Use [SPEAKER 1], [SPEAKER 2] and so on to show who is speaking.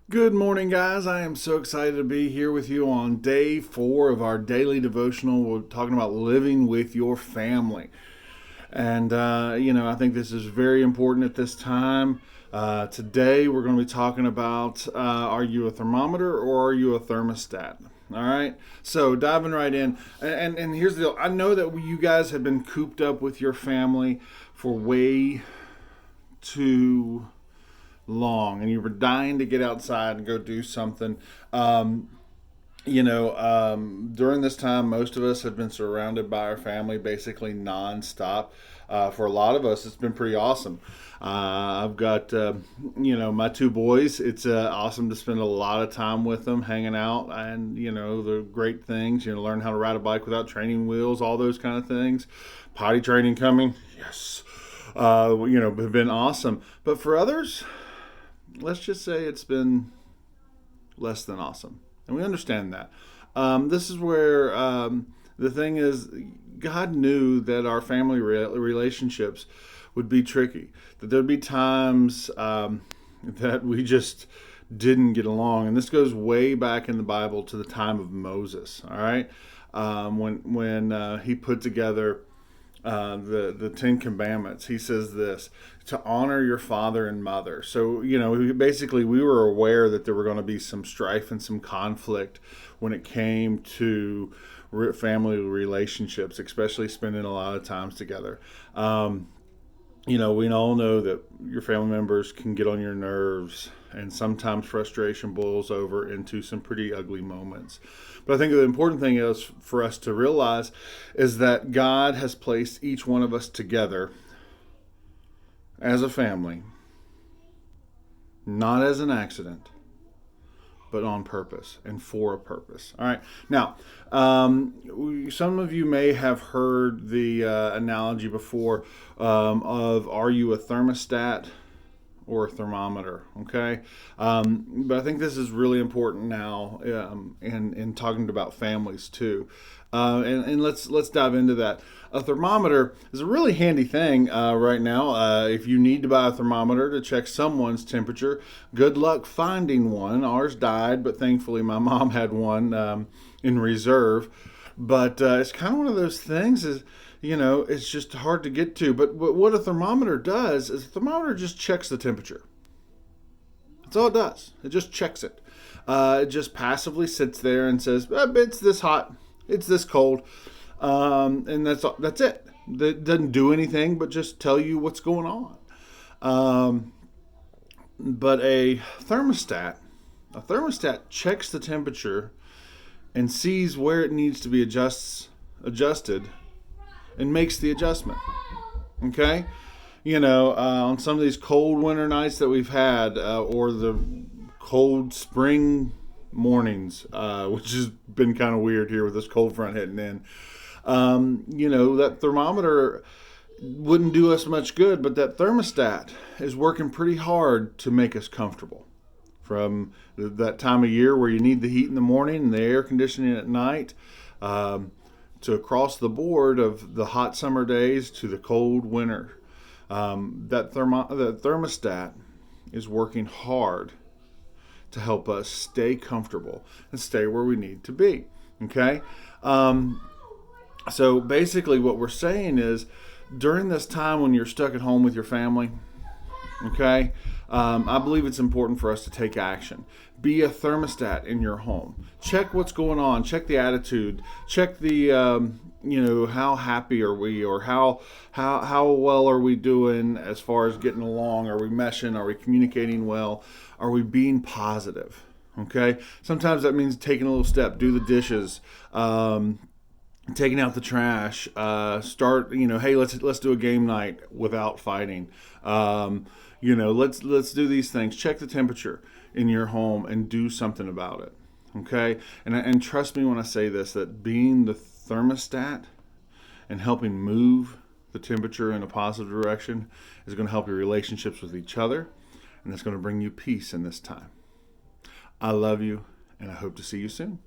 [SPEAKER 1] Good morning, guys. I am so excited to be here with you on day 4 of our daily devotional. We're talking about living with your family. And, I think this is very important at this time. Today, we're going to be talking about are you a thermometer or are you a thermostat? All right. So, diving right in. And here's the deal. I know that you guys have been cooped up with your family for way too long and you were dying to get outside and go do something. During this time, most of us have been surrounded by our family basically nonstop. For a lot of us, it's been pretty awesome. I've got, my two boys. It's awesome to spend a lot of time with them, hanging out, and the great things. Learn how to ride a bike without training wheels, all those kind of things. Potty training coming, yes. Have been awesome. But for others, let's just say it's been less than awesome. And we understand that. This is where the thing is, God knew that our family relationships would be tricky, that there'd be times that we just didn't get along. And this goes way back in the Bible to the time of Moses, all right? When he put together the Ten Commandments, he says this: to honor your father and mother. So basically we were aware that there were going to be some strife and some conflict when it came to family relationships, especially spending a lot of times together. We all know that your family members can get on your nerves, and sometimes frustration boils over into some pretty ugly moments. But I think the important thing is for us to realize is that God has placed each one of us together as a family, not as an accident, but on purpose and for a purpose. All right. Now, some of you may have heard the analogy before of are you a thermostat or a thermometer? Okay. But I think this is really important now in talking about families too. And let's dive into that. A thermometer is a really handy thing right now. If you need to buy a thermometer to check someone's temperature, good luck finding one. Ours died, but thankfully my mom had one in reserve. But it's kind of one of those things it's just hard to get to. But what a thermometer does is a thermometer just checks the temperature. That's all it does. It just checks it. It just passively sits there and says, it's this hot, it's this cold. And that's it. It doesn't do anything but just tell you what's going on. But a thermostat checks the temperature and sees where it needs to be adjusted and makes the adjustment. Okay? On some of these cold winter nights that we've had, or the cold spring mornings, which has been kind of weird here with this cold front hitting in. That thermometer wouldn't do us much good, but that thermostat is working pretty hard to make us comfortable. From that time of year where you need the heat in the morning and the air conditioning at night, to across the board of the hot summer days to the cold winter. That thermostat is working hard to help us stay comfortable and stay where we need to be. Okay? So basically what we're saying is during this time when you're stuck at home with your family, okay, I believe it's important for us to take action. Be a thermostat in your home. Check what's going on. Check the attitude. Check the, how happy are we, or how well are we doing as far as getting along? Are we meshing? Are we communicating well? Are we being positive? Okay. Sometimes that means taking a little step. Do the dishes. Taking out the trash. Start. Hey, let's do a game night without fighting. Let's do these things. Check the temperature in your home and do something about it. Okay? And trust me when I say this, that being the thermostat and helping move the temperature in a positive direction is going to help your relationships with each other, and it's going to bring you peace in this time. I love you, and I hope to see you soon.